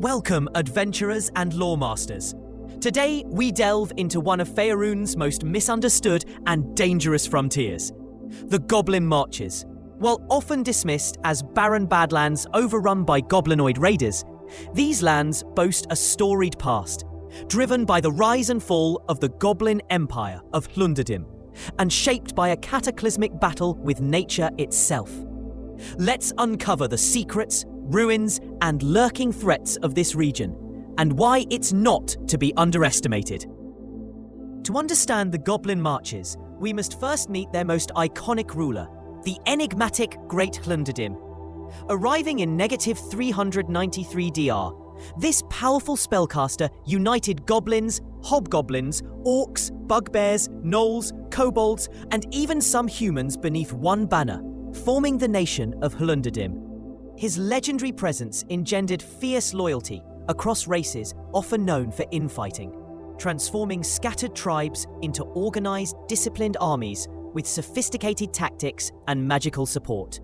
Welcome, adventurers and lore masters. Today, we delve into one of Faerûn's most misunderstood and dangerous frontiers, the Goblin Marches. While often dismissed as barren badlands overrun by goblinoid raiders, these lands boast a storied past, driven by the rise and fall of the Goblin Empire of Hlundadim, and shaped by a cataclysmic battle with nature itself. Let's uncover the secrets, ruins, and lurking threats of this region, and why it's not to be underestimated. To understand the Goblin Marches, we must first meet their most iconic ruler, the enigmatic Great Hlundadim. Arriving in -393 DR, this powerful spellcaster united goblins, hobgoblins, orcs, bugbears, gnolls, kobolds, and even some humans beneath one banner, forming the nation of Hlundadim. His legendary presence engendered fierce loyalty across races often known for infighting, transforming scattered tribes into organized, disciplined armies with sophisticated tactics and magical support.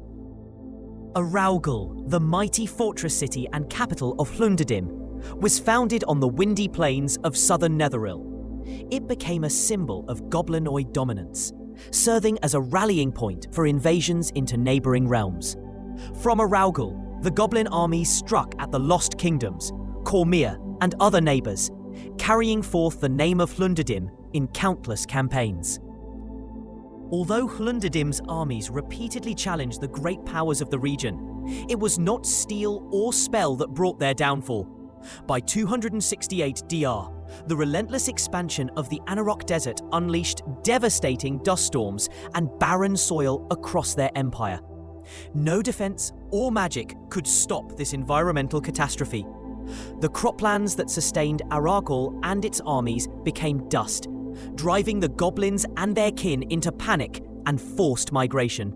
Araugul, the mighty fortress city and capital of Hlundadim, was founded on the windy plains of southern Netheril. It became a symbol of goblinoid dominance, serving as a rallying point for invasions into neighboring realms. From Araugul, the goblin armies struck at the Lost Kingdoms, Cormyr, and other neighbours, carrying forth the name of Hlundadim in countless campaigns. Although Hlundadim's armies repeatedly challenged the great powers of the region, it was not steel or spell that brought their downfall. By 268 DR, the relentless expansion of the Anarok Desert unleashed devastating dust storms and barren soil across their empire. No defense or magic could stop this environmental catastrophe. The croplands that sustained Araugul and its armies became dust, driving the goblins and their kin into panic and forced migration.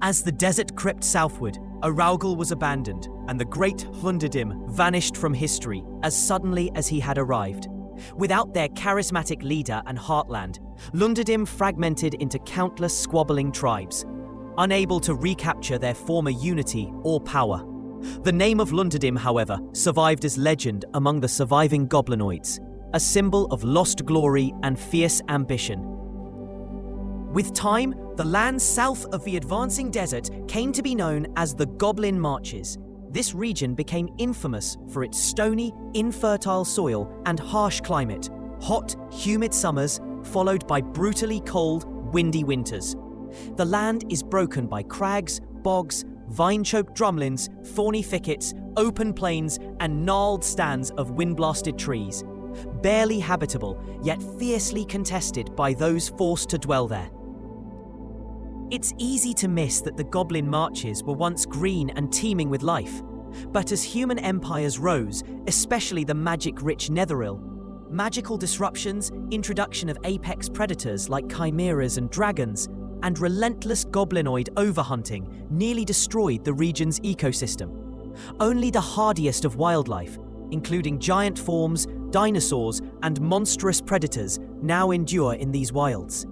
As the desert crept southward, Araugul was abandoned, and the great Hlundadim vanished from history as suddenly as he had arrived. Without their charismatic leader and heartland, Hlundadim fragmented into countless squabbling tribes, unable to recapture their former unity or power. The name of Hlundadim, however, survived as legend among the surviving goblinoids, a symbol of lost glory and fierce ambition. With time, the lands south of the advancing desert came to be known as the Goblin Marches. This region became infamous for its stony, infertile soil and harsh climate, hot, humid summers followed by brutally cold, windy winters. The land is broken by crags, bogs, vine-choked drumlins, thorny thickets, open plains, and gnarled stands of wind-blasted trees. Barely habitable, yet fiercely contested by those forced to dwell there. It's easy to miss that the Goblin Marches were once green and teeming with life. But as human empires rose, especially the magic-rich Netheril, magical disruptions, introduction of apex predators like chimeras and dragons, and relentless goblinoid overhunting nearly destroyed the region's ecosystem. Only the hardiest of wildlife, including giant forms, dinosaurs, and monstrous predators, now endure in these wilds.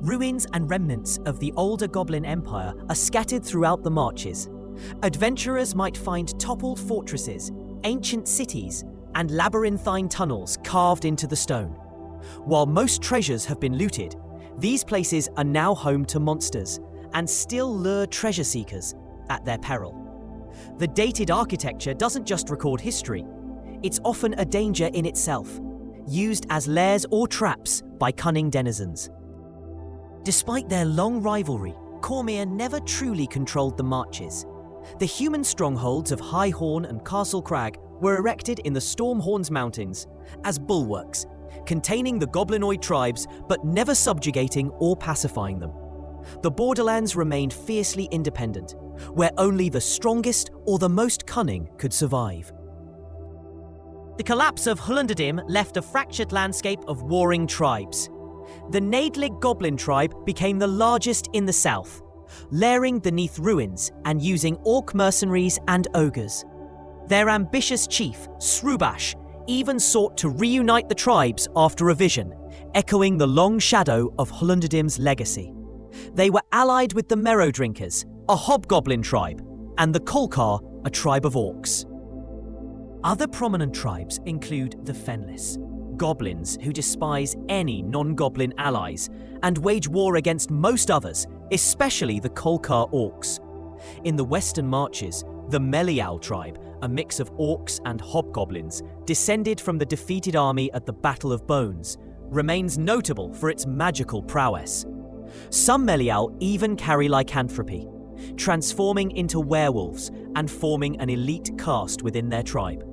Ruins and remnants of the older Goblin Empire are scattered throughout the marches. Adventurers might find toppled fortresses, ancient cities, and labyrinthine tunnels carved into the stone. While most treasures have been looted, these places are now home to monsters and still lure treasure seekers at their peril. The dated architecture doesn't just record history, it's often a danger in itself, used as lairs or traps by cunning denizens. Despite their long rivalry, Cormyr never truly controlled the marches. The human strongholds of High Horn and Castle Crag were erected in the Stormhorns Mountains as bulwarks, containing the goblinoid tribes but never subjugating or pacifying them. The borderlands remained fiercely independent, where only the strongest or the most cunning could survive. The collapse of Hlundadim left a fractured landscape of warring tribes. The Naedlig Goblin tribe became the largest in the south, lairing beneath ruins and using orc mercenaries and ogres. Their ambitious chief, Srubash, even sought to reunite the tribes after a vision, echoing the long shadow of Hlundadim's legacy. They were allied with the Merrow Drinkers, a hobgoblin tribe, and the Kolkar, a tribe of orcs. Other prominent tribes include the Fenless, goblins who despise any non-goblin allies and wage war against most others, especially the Kolkar orcs. In the Western Marches, the Melial tribe, a mix of orcs and hobgoblins, descended from the defeated army at the Battle of Bones, remains notable for its magical prowess. Some Melial even carry lycanthropy, transforming into werewolves and forming an elite caste within their tribe.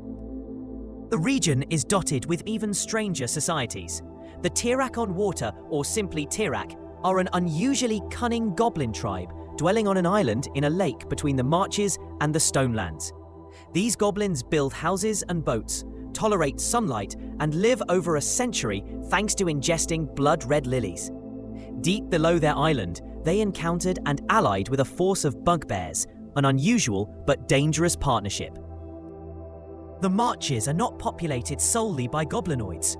The region is dotted with even stranger societies. The Tirak on Water, or simply Tirak, are an unusually cunning goblin tribe dwelling on an island in a lake between the Marches and the Stonelands. These goblins build houses and boats, tolerate sunlight, and live over a century thanks to ingesting blood-red lilies. Deep below their island, they encountered and allied with a force of bugbears, an unusual but dangerous partnership. The Marches are not populated solely by goblinoids.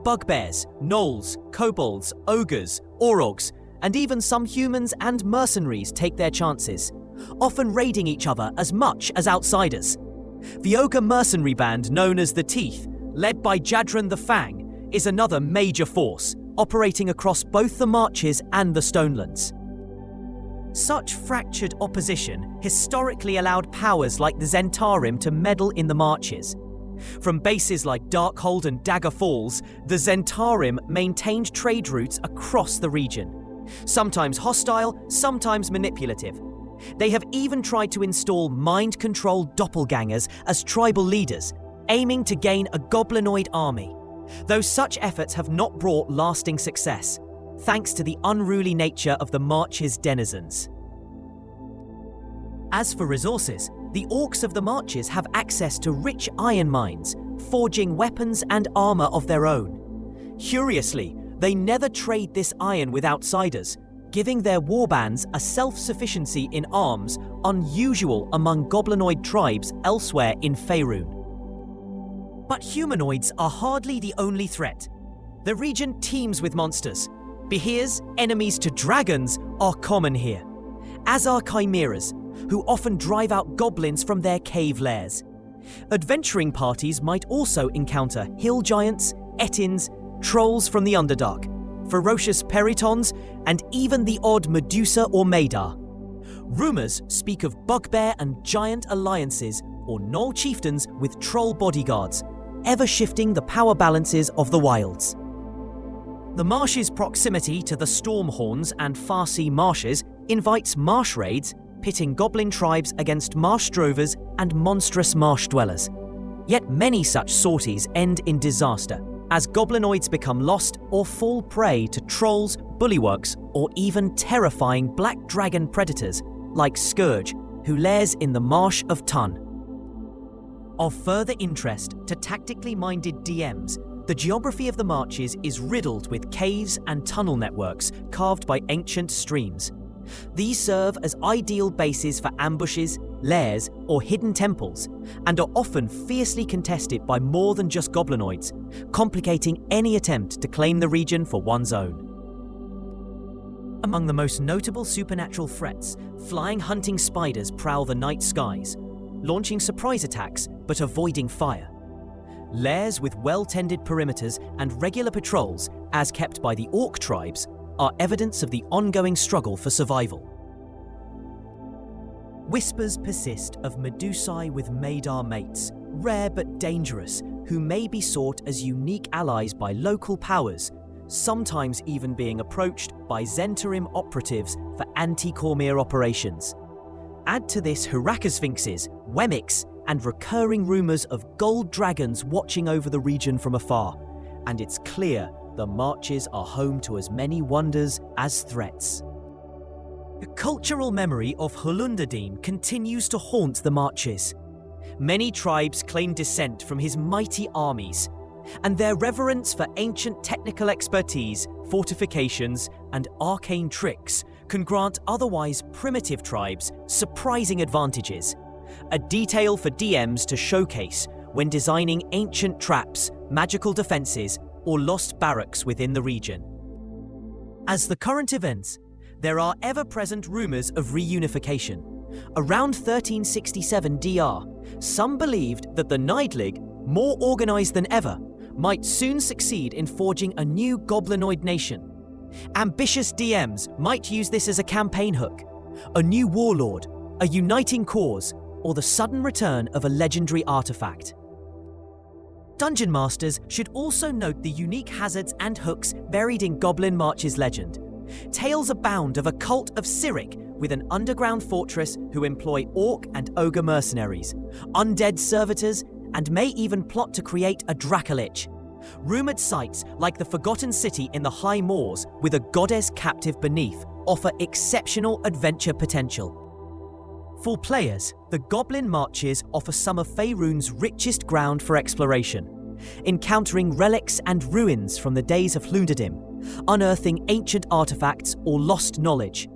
Bugbears, gnolls, kobolds, ogres, aurochs, and even some humans and mercenaries take their chances, often raiding each other as much as outsiders. The ogre mercenary band known as the Teeth, led by Jadran the Fang, is another major force, operating across both the Marches and the Stonelands. Such fractured opposition historically allowed powers like the Zentarim to meddle in the Marches. From bases like Darkhold and Dagger Falls, the Zentarim maintained trade routes across the region, sometimes hostile, sometimes manipulative. They have even tried to install mind-controlled doppelgangers as tribal leaders, aiming to gain a goblinoid army, though such efforts have not brought lasting success, thanks to the unruly nature of the Marches' denizens. As for resources, the orcs of the Marches have access to rich iron mines, forging weapons and armor of their own. Curiously, they never trade this iron with outsiders, giving their warbands a self-sufficiency in arms unusual among goblinoid tribes elsewhere in Faerûn. But humanoids are hardly the only threat. The region teems with monsters. Behears, enemies to dragons, are common here, as are chimeras, who often drive out goblins from their cave lairs. Adventuring parties might also encounter hill giants, etins, trolls from the Underdark, ferocious peritons, and even the odd Medusa or Madar. Rumours speak of bugbear and giant alliances or gnoll chieftains with troll bodyguards, ever shifting the power balances of the wilds. The marsh's proximity to the Stormhorns and Farsi marshes invites marsh raids, pitting goblin tribes against marsh drovers and monstrous marsh dwellers. Yet many such sorties end in disaster, as goblinoids become lost or fall prey to trolls, bullywugs, or even terrifying black dragon predators like Scourge, who lairs in the Marsh of Tun. Of further interest to tactically minded DMs, the geography of the Marches is riddled with caves and tunnel networks carved by ancient streams. These serve as ideal bases for ambushes, lairs, or hidden temples, and are often fiercely contested by more than just goblinoids, complicating any attempt to claim the region for one's own. Among the most notable supernatural threats, flying hunting spiders prowl the night skies, launching surprise attacks but avoiding fire. Lairs with well-tended perimeters and regular patrols, as kept by the orc tribes, are evidence of the ongoing struggle for survival. Whispers persist of Medusae with Madar mates, rare but dangerous, who may be sought as unique allies by local powers, sometimes even being approached by Zentarim operatives for anti-Cormyr operations. Add to this Herakasphinxes, Wemmicks, and recurring rumours of gold dragons watching over the region from afar, and it's clear the Marches are home to as many wonders as threats. The cultural memory of Hulundadim continues to haunt the Marches. Many tribes claim descent from his mighty armies, and their reverence for ancient technical expertise, fortifications, and arcane tricks can grant otherwise primitive tribes surprising advantages, a detail for DMs to showcase when designing ancient traps, magical defences, or lost barracks within the region. As the current events, there are ever-present rumours of reunification. Around 1367 DR, some believed that the Neidlig more organized than ever, might soon succeed in forging a new goblinoid nation. Ambitious DMs might use this as a campaign hook, a new warlord, a uniting cause, or the sudden return of a legendary artifact. Dungeon Masters should also note the unique hazards and hooks buried in Goblin March's legend. Tales abound of a cult of Cyric with an underground fortress who employ orc and ogre mercenaries, undead servitors, and may even plot to create a Dracolich. Rumoured sites like the Forgotten City in the High Moors with a goddess captive beneath offer exceptional adventure potential. For players, the Goblin Marches offer some of Faerûn's richest ground for exploration, encountering relics and ruins from the days of Llundadim, unearthing ancient artifacts or lost knowledge,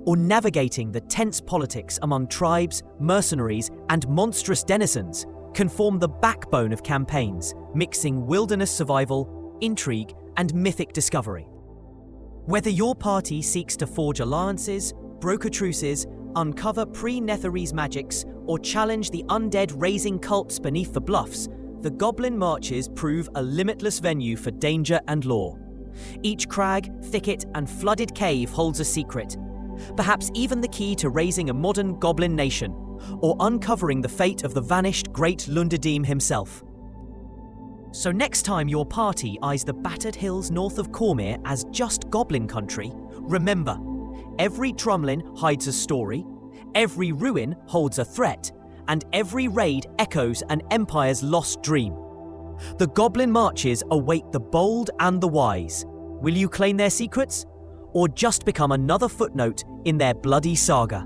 or navigating the tense politics among tribes, mercenaries, and monstrous denizens can form the backbone of campaigns, mixing wilderness survival, intrigue, and mythic discovery. Whether your party seeks to forge alliances, broker truces, uncover pre-Netherese magics, or challenge the undead raising cults beneath the bluffs, the Goblin Marches prove a limitless venue for danger and lore. Each crag, thicket, and flooded cave holds a secret, perhaps even the key to raising a modern goblin nation, or uncovering the fate of the vanished great Llundadim himself. So next time your party eyes the battered hills north of Cormyr as just goblin country, remember, every drumlin hides a story, every ruin holds a threat, and every raid echoes an empire's lost dream. The Goblin Marches await the bold and the wise. Will you claim their secrets, or just become another footnote in their bloody saga?